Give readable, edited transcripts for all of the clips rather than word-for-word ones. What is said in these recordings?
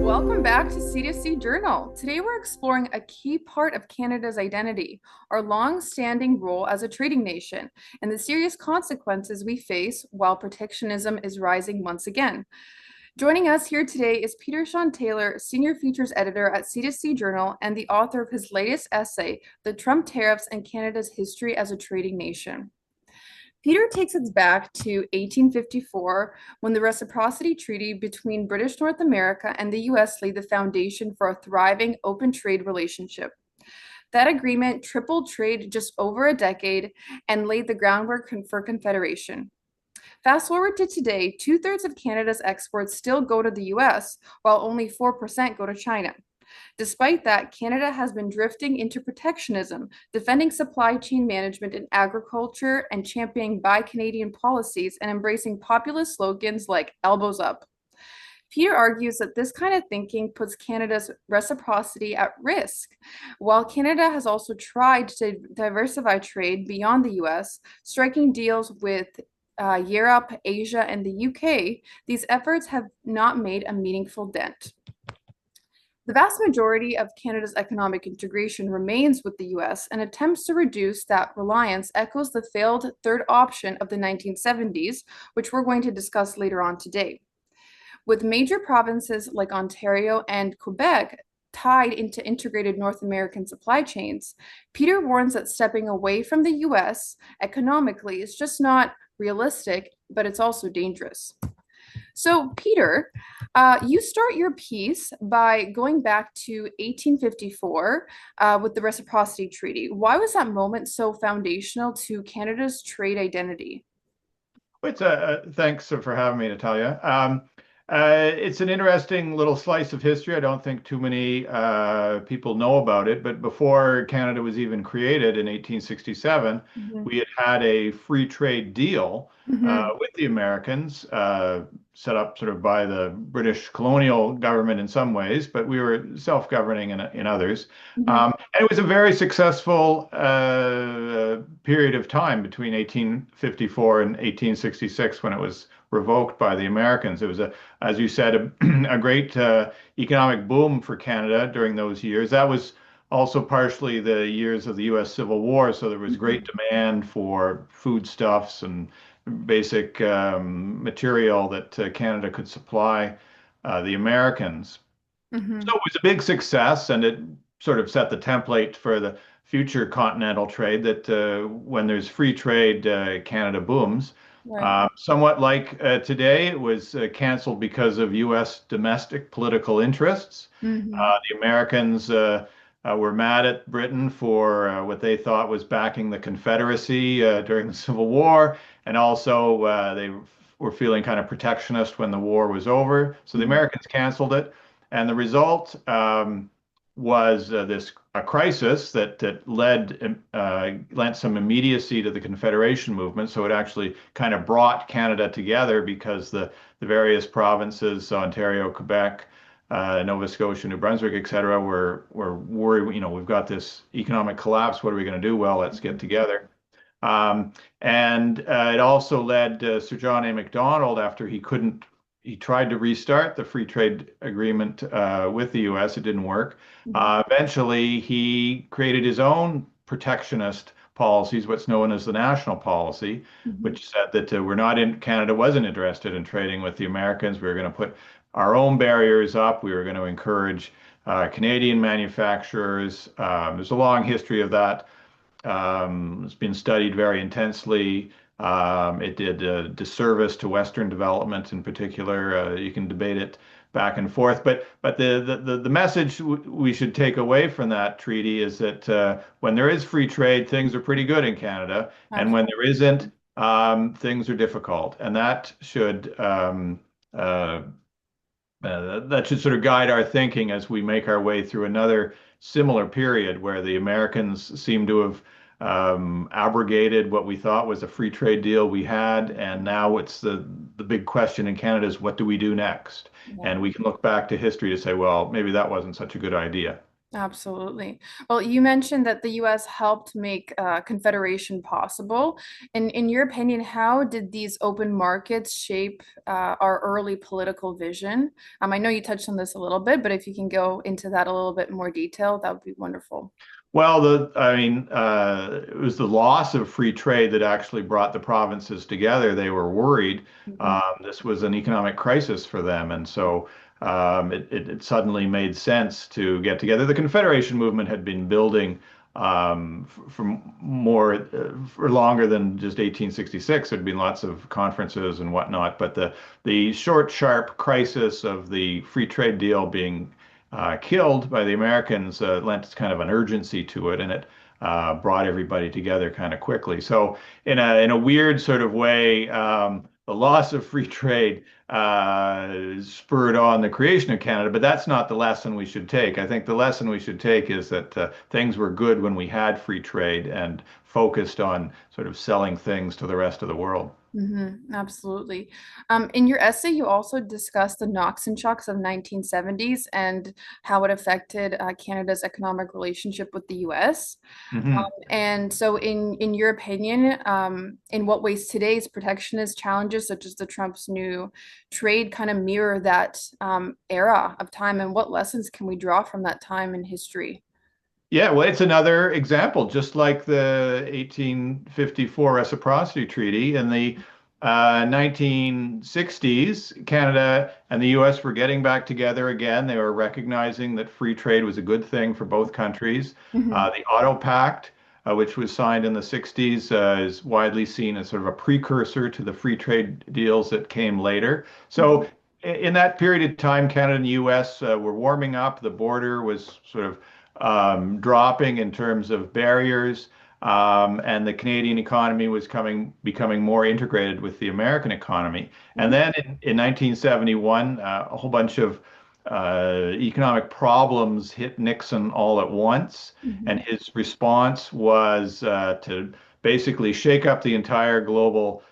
Welcome back to C2C Journal. Today we're exploring a key part of Canada's identity, our long-standing role as a trading nation, and the serious consequences we face while protectionism is rising once again. Joining us here today is Shawn Taylor, Senior Features Editor at C2C Journal and the author of his latest essay, The Trump Tariffs and Canada's History as a Trading Nation. Peter takes us back to 1854 when the Reciprocity Treaty between British North America and the U.S. laid the foundation for a thriving open trade relationship. That agreement tripled trade just over a decade and laid the groundwork for Confederation. Fast forward to today, 2/3 of Canada's exports still go to the US, while only 4% go to China. Despite that, Canada has been drifting into protectionism, defending supply chain management in agriculture and championing buy Canadian policies and embracing populist slogans like elbows up. Peter argues that this kind of thinking puts Canada's reciprocity at risk. While Canada has also tried to diversify trade beyond the US, striking deals with Europe, Asia, and the UK, these efforts have not made a meaningful dent. The vast majority of Canada's economic integration remains with the US, and attempts to reduce that reliance echoes the failed third option of the 1970s, which we're going to discuss later on today. With major provinces like Ontario and Quebec tied into integrated North American supply chains, Peter warns that stepping away from the US economically is just not realistic, but it's also dangerous. So, Peter, you start your piece by going back to 1854 with the Reciprocity Treaty. Why was that moment so foundational to Canada's trade identity? Thanks for having me, Natalia. It's an interesting little slice of history. I don't think too many people know about it, but before Canada was even created in 1867, we had a free trade deal with the Americans, set up sort of by the British colonial government in some ways, but we were self-governing in others. And it was a very successul period of time between 1854 and 1866 when it was revoked by the Americans. It was, as you said, a great economic boom for Canada during those years. That was also partially the years of the U.S. Civil War, so there was great demand for foodstuffs and basic material that Canada could supply the Americans. So it was a big success, and it sort of set the template for the future continental trade that when there's free trade, Canada booms. Right. Somewhat like today, it was canceled because of U.S. domestic political interests. The Americans were mad at Britain for what they thought was backing the Confederacy during the Civil War, and also they were feeling kind of protectionist when the war was over. So the Americans canceled it, and the result was a crisis that lent some immediacy to the Confederation movement. So it actually kind of brought Canada together because the various provinces, Ontario, Quebec, Nova Scotia, New Brunswick, et cetera, were worried, we've got this economic collapse. What are we going to do? Well, let's get together. And it also led Sir John A. Macdonald, after he tried to restart the free trade agreement with the U.S. It didn't work. Eventually, he created his own protectionist policies, what's known as the national policy, which said that Canada wasn't interested in trading with the Americans. We were going to put our own barriers up. We were going to encourage Canadian manufacturers. There's a long history of that. It's been studied very intensely. It did a disservice to Western development in particular. You can debate it back and forth, but the message we should take away from that treaty is that when there is free trade, things are pretty good in Canada, and when there isn't, things are difficult, and that should sort of guide our thinking as we make our way through another similar period where the Americans seem to have abrogated what we thought was a free trade deal we had, and now it's the big question in Canada is what do we do next? And we can look back to history to say, well, maybe that wasn't such a good idea. Absolutely. Well, you mentioned that the US helped make confederation possible. In your opinion, how did these open markets shape our early political vision? I know you touched on this a little bit, but if you can go into that a little bit more detail, that would be wonderful. Well, it was the loss of free trade that actually brought the provinces together. They were worried. Mhm. This was an economic crisis for them. And so it suddenly made sense to get together. The Confederation movement had been building for longer than just 1866. There'd been lots of conferences and whatnot. But the short, sharp crisis of the free trade deal being killed by the Americans lent kind of an urgency to it, and it brought everybody together kind of quickly. So, in a weird sort of way, the loss of free trade spurred on the creation of Canada, but that's not the lesson we should take. I think the lesson we should take is that things were good when we had free trade and focused on sort of selling things to the rest of the world. Absolutely. In your essay, you also discussed the knocks and shocks of 1970s and how it affected Canada's economic relationship with the US. Mhm. And so, in your opinion, in what ways today's protectionist challenges, such as the Trump's new trade, kind of mirror that era of time, and what lessons can we draw from that time in history? Yeah, well, it's another example, just like the 1854 Reciprocity Treaty. In the 1960s, Canada and the US were getting back together again. They were recognizing that free trade was a good thing for both countries. Hmm. The Auto Pact, which was signed in the 60s, is widely seen as sort of a precursor to the free trade deals that came later. So, in that period of time, Canada and the US were warming up. The border was sort of dropping in terms of barriers, and the Canadian economy was becoming more integrated with the American economy. And then in 1971, a whole bunch of economic problems hit Nixon all at once, and Hmm. his response was to basically shake up the entire global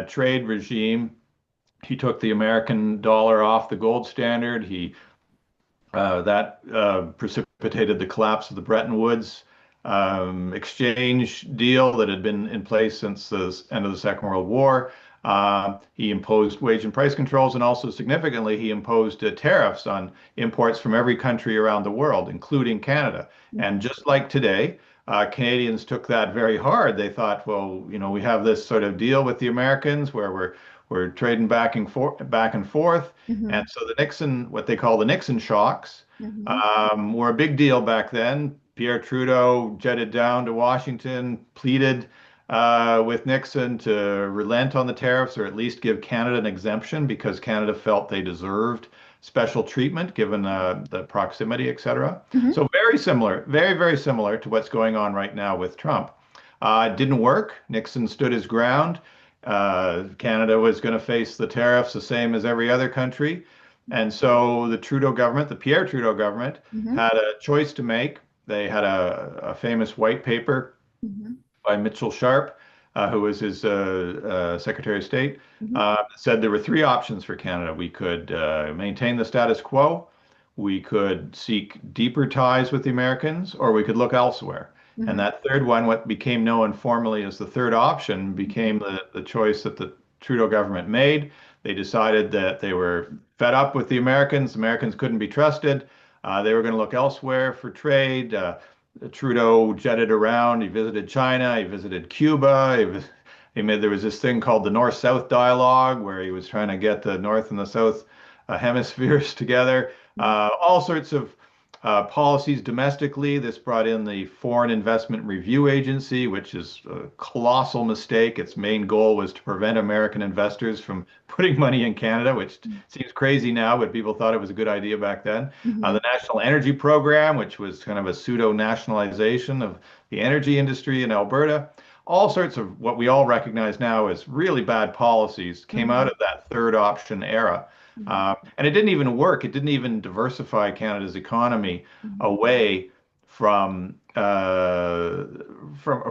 trade regime. He took the American dollar off the gold standard. That precipitated the collapse of the Bretton Woods exchange deal that had been in place since the end of the Second World War. He imposed wage and price controls, and also significantly, he imposed tariffs on imports from every country around the world, including Canada. And just like today, Canadians took that very hard. They thought, well, we have this sort of deal with the Americans where we're trading back and forth. And Hmm. so what they call the Nixon shocks, Hmm. were a big deal back then. Pierre Trudeau jetted down to Washington, pleaded with Nixon to relent on the tariffs or at least give Canada an exemption because Canada felt they deserved special treatment given the proximity, et cetera. Hmm. So very similar, very, very similar to what's going on right now with Trump. It didn't work. Nixon stood his ground. Canada was going to face the tariffs the same as every other country. And so the Trudeau government, the Pierre Trudeau government, Hmm. had a choice to make. They had a famous white paper Hmm. by Mitchell Sharp, who was his Secretary of State, Hmm. said there were three options for Canada. We could maintain the status quo, we could seek deeper ties with the Americans, or we could look elsewhere. And Hmm. that third one, what became known formally as the third option, became the choice that the Trudeau government made. They decided that they were fed up with the Americans. The Americans couldn't be trusted. They were going to look elsewhere for trade. Trudeau jetted around. He visited China. He visited Cuba. There was this thing called the North-South Dialogue, where he was trying to get the North and the South hemispheres together. All sorts of policies domestically. This brought in the Foreign Investment Review Agency, which is a colossal mistake. Its main goal was to prevent American investors from putting money in Canada, which seems crazy now, but people thought it was a good idea back then. Hmm. The National Energy Program, which was kind of a pseudo nationalization of the energy industry in Alberta. All sorts of what we all recognize now as really bad policies came out Hmm. of that third option era. And it didn't even work. It didn't even diversify Canada's economy Hmm. away from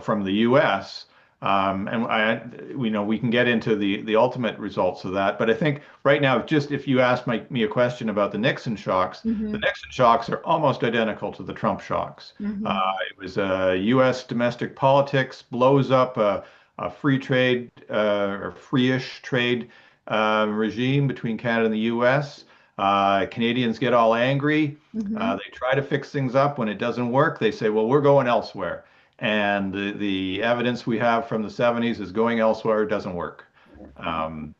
from the U.S. We know we can get into the ultimate results of that. But I think right now, just if you ask me a question about the Hmm. Nixon shocks are almost identical to the Trump shocks. Uh, Hmm. it was U.S. domestic politics blows up a free trade or free-ish trade regime between Canada and the U.S. Canadians get all angry. Hmm. They try to fix things up. When it doesn't work, they say, well, we're going elsewhere. And the evidence we have from the 70s is going elsewhere doesn't work.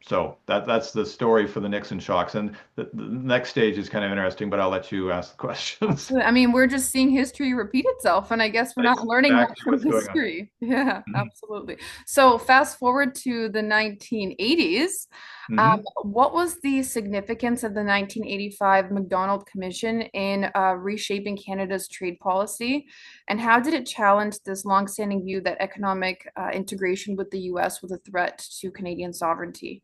So that's the story for the Nixon shocks. And the next stage is kind of interesting, but I'll let you ask the questions. Absolutely. I mean, we're just seeing history repeat itself, and I guess we're not That's learning much exactly from what's going on. history. Yeah, Mhm. absolutely. So fast forward to the 1980s. Mhm. What was the significance of the 1985 MacDonald Commission in reshaping Canada's trade policy, and how did it challenge this longstanding view that economic integration with the U.S. was a threat to Canadian sovereignty?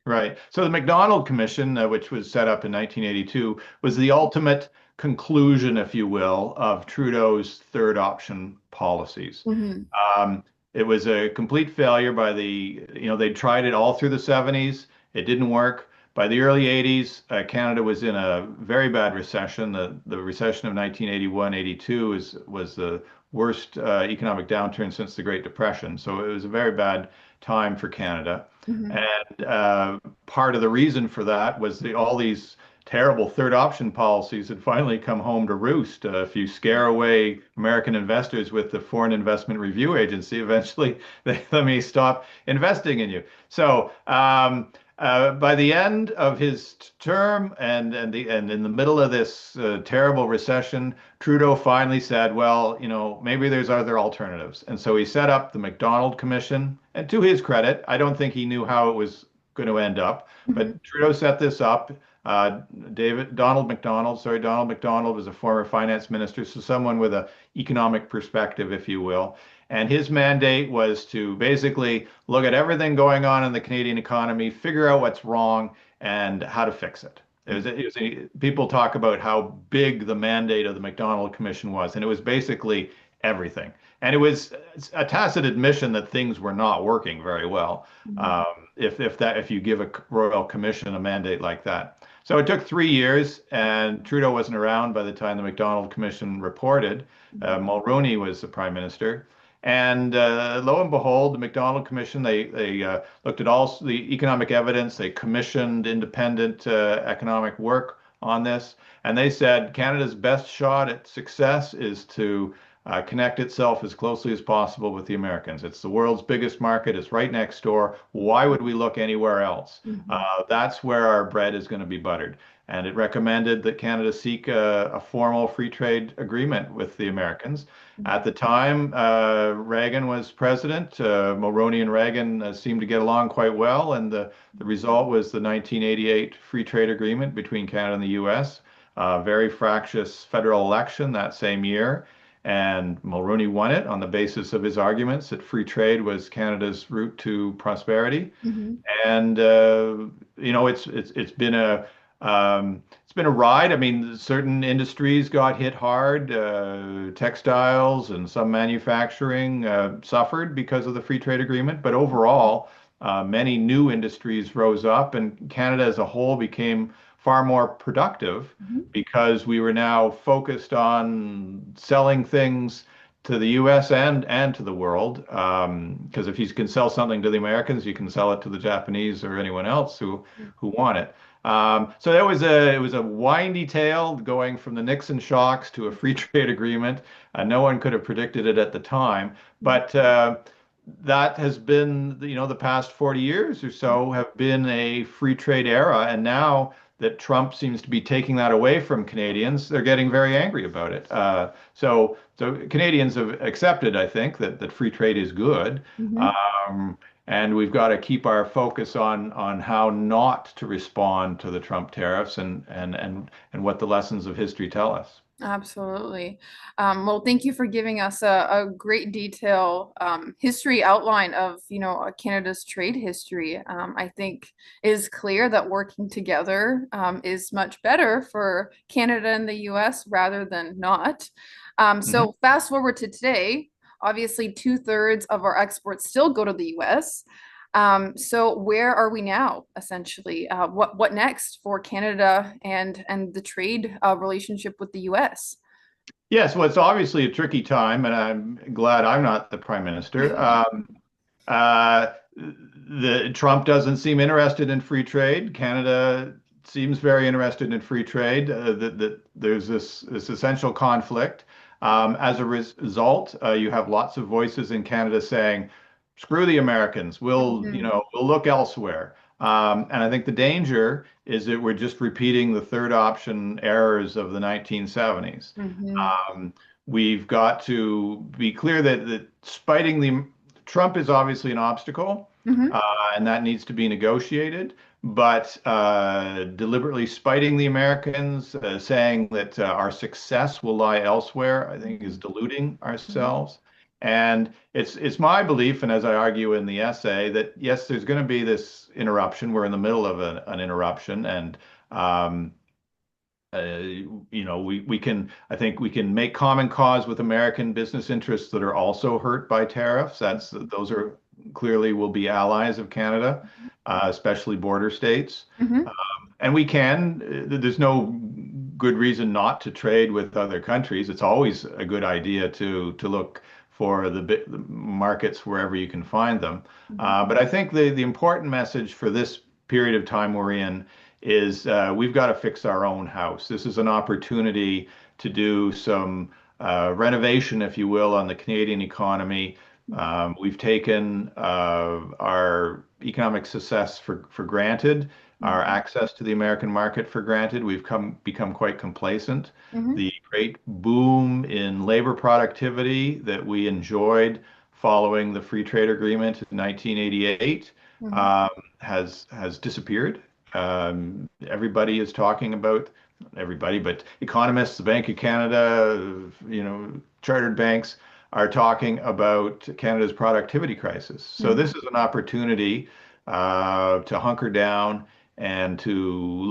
Right. So the MacDonald Commission, which was set up in 1982, was the ultimate conclusion, if you will, of Trudeau's third option policies. Hmm. Um, it was a complete failure by they tried it all through the 70s. It didn't work. By the early 80s, Canada was in a very bad recession. The recession of 1981, 82 was the worst economic downturn since the Great Depression. So it was a very bad time for Canada. Hmm. And part of the reason for that was all these terrible third option policies had finally come home to roost. If you scare away American investors with the Foreign Investment Review Agency, eventually they let me stop investing in you. So by the end of his term and in the middle of this terrible recession, Trudeau finally said, "Well, maybe there's other alternatives." And so he set up the MacDonald Commission. And to his credit, I don't think he knew how it was going to end up, Hmm. but Trudeau set this up. Donald MacDonald was a former finance minister, so someone with an economic perspective, if you will. And his mandate was to basically look at everything going on in the Canadian economy, figure out what's wrong, and how to fix it. People talk about how big the mandate of the MacDonald Commission was, and it was basically everything. And it was a tacit admission that things were not working very well. Hmm. Um, if you give a royal commission a mandate like that. So it took 3 years, and Trudeau wasn't around by the time the MacDonald Commission reported. Mulroney was the prime minister. And lo and behold, the MacDonald Commission, they looked at all the economic evidence. They commissioned independent economic work on this. And they said Canada's best shot at success is to connect itself as closely as possible with the Americans. It's the world's biggest market. It's right next door. Why would we look anywhere else? Hmm. That's where our bread is going to be buttered. And it recommended that Canada seek a formal free trade agreement with the Americans. At the time, Reagan was president. Mulroney and Reagan seemed to get along quite well, and the result was the 1988 Free Trade Agreement between Canada and the U.S. Very fractious federal election that same year, and Mulroney won it on the basis of his arguments that free trade was Canada's route to prosperity. Hmm. And it's been a ride. I mean, certain industries got hit hard. Textiles and some manufacturing suffered because of the free trade agreement. But overall, many new industries rose up, and Canada as a whole became far more productive Hmm. because we were now focused on selling things to the U.S. and to the world. Because if you can sell something to the Americans, you can sell it to the Japanese or anyone else who want it. So it was a windy tale going from the Nixon shocks to a free trade agreement. No one could have predicted it at the time, but that has been, the past 40 years or so have been a free trade era, and now that Trump seems to be taking that away from Canadians, they're getting very angry about it. So Canadians have accepted, I think, that free trade is good. Hmm. Um, and we've got to keep our focus on how not to respond to the Trump tariffs and what the lessons of history tell us. Absolutely. Well, thank you for giving us a great detail history outline of, Canada's trade history. I think it is clear that working together is much better for Canada and the U.S. rather than not. Mhm. So fast forward to today. Obviously, two-thirds of our exports still go to the US. So where are we now, essentially? What next for Canada and the trade relationship with the US? Yes, well, it's obviously a tricky time, and I'm glad I'm not the prime minister. Uh, the Trump doesn't seem interested in free trade. Canada seems very interested in free trade. That there's this essential conflict. As a result, you have lots of voices in Canada saying, "Screw the Americans. Mhm, We'll look elsewhere." And I think the danger is that we're just repeating the third option errors of the 1970s. mhm, Um, we've got to be clear that spiting the Trump is obviously an obstacle, mhm, and that needs to be negotiated. But deliberately spiting the Americans, saying that our success will lie elsewhere, I think is mhm, deluding mhm, ourselves. And it's my belief, and as I argue in the essay, that yes, there's going to be this interruption. We're in the middle of an interruption, and um, uh, we can, I think we can make common cause with American business interests that are also hurt by tariffs. Those are clearly will be allies of Canada, especially border states. mhm, And we can, there's no good reason not to trade with other countries. It's always a good idea to look for the markets wherever you can find them. mhm, But I think the important message for this period of time we're in is we've got to fix our own house. This is an opportunity to do some renovation, if you will, on the Canadian economy. We've taken our economic success for granted, our mhm, access to the American market for granted. We've become quite complacent. mhm, The great boom in labor productivity that we enjoyed following the free trade agreement in 1988 mhm, um, has disappeared. Everybody is talking about everybody, but economists, the Bank of Canada, chartered banks are talking about Canada's productivity crisis. So mhm, this is an opportunity to hunker down and to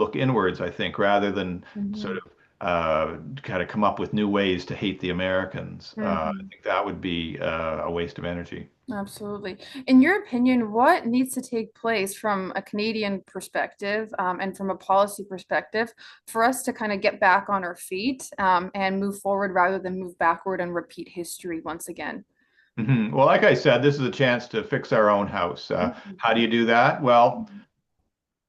look inwards, I think, rather than sort mhm, of kind of come up with new ways to hate the Americans. I mhm. think that would be a waste of energy. Absolutely. In your opinion, what needs to take place from a Canadian perspective, and from a policy perspective for us to kind of get back on our feet, and move forward rather than move backward and repeat history once again? Well, like I said, this is a chance to fix our own house. Mhm, How do you do that? Well, mhm,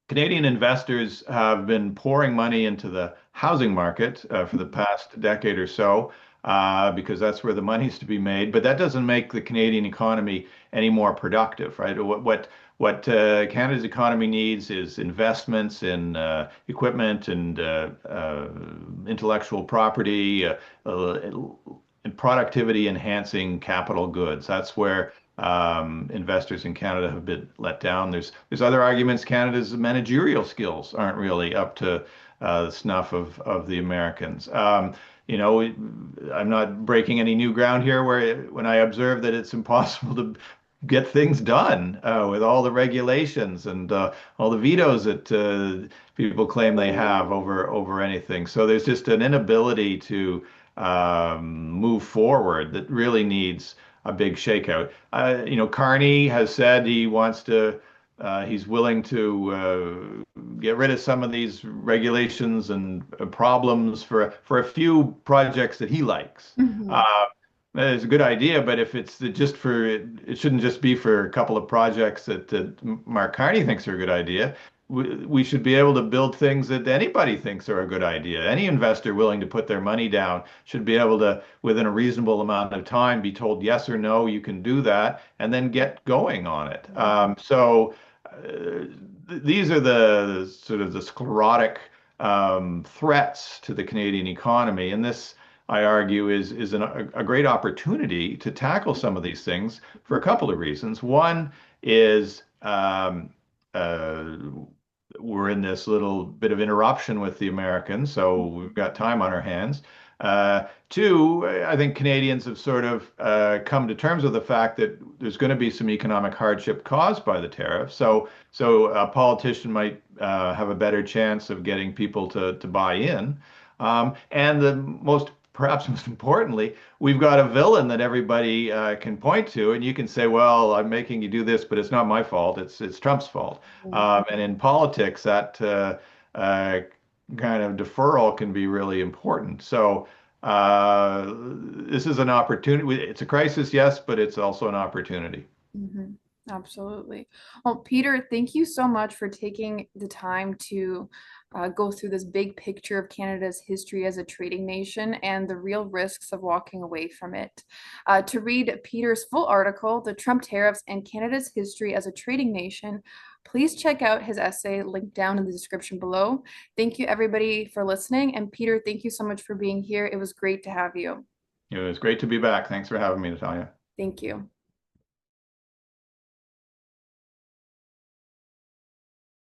Canadian investors have been pouring money into the housing market for the mhm, past decade or so because that's where the money's to be made. But that doesn't make the Canadian economy any more productive, right? What Canada's economy needs is investments in equipment and intellectual property, and productivity enhancing capital goods. That's where investors in Canada have been let down. There's other arguments. Canada's managerial skills aren't really up to the snuff of the Americans. I'm not breaking any new ground here when I observe that it's impossible to get things done with all the regulations and all the vetoes that people claim they have over anything. So there's just an inability to move forward that really needs a big shakeout. Carney has said he's willing to get rid of some of these regulations and problems for a few projects that he likes. mhm, Uh, it's a good idea, but if it's just it shouldn't just be for a couple of projects that Mark Carney thinks are a good idea. We should be able to build things that anybody thinks are a good idea. Any investor willing to put their money down should be able to, within a reasonable amount of time, be told yes or no, you can do that, and then get going on it. These are the sort of the sclerotic threats to the Canadian economy, and this I argue, is a great opportunity to tackle some of these things for a couple of reasons. One is uh, we're in this little bit of interruption with the Americans, so we've got time on our hands. Two, I think Canadians have sort of come to terms with the fact that there's going to be some economic hardship caused by the tariff. So a politician might have a better chance of getting people to buy in. And the most perhaps most importantly, we've got a villain that everybody can point to, and you can say, "Well, I'm making you do this, but it's not my fault. It's Trump's fault." And in politics, that uh, kind of deferral can be really important. So this is an opportunity. It's a crisis, yes, but it's also an opportunity. Mhm. Absolutely. Well, Peter, thank you so much for taking the time to go through this big picture of Canada's history as a trading nation and the real risks of walking away from it. To read Peter's full article, The Trump Tariffs and Canada's History as a Trading Nation, please check out his essay linked down in the description below. Thank you, everybody, for listening. And Peter, thank you so much for being here. It was great to have you. It was great to be back. Thanks for having me, Natalia. Thank you.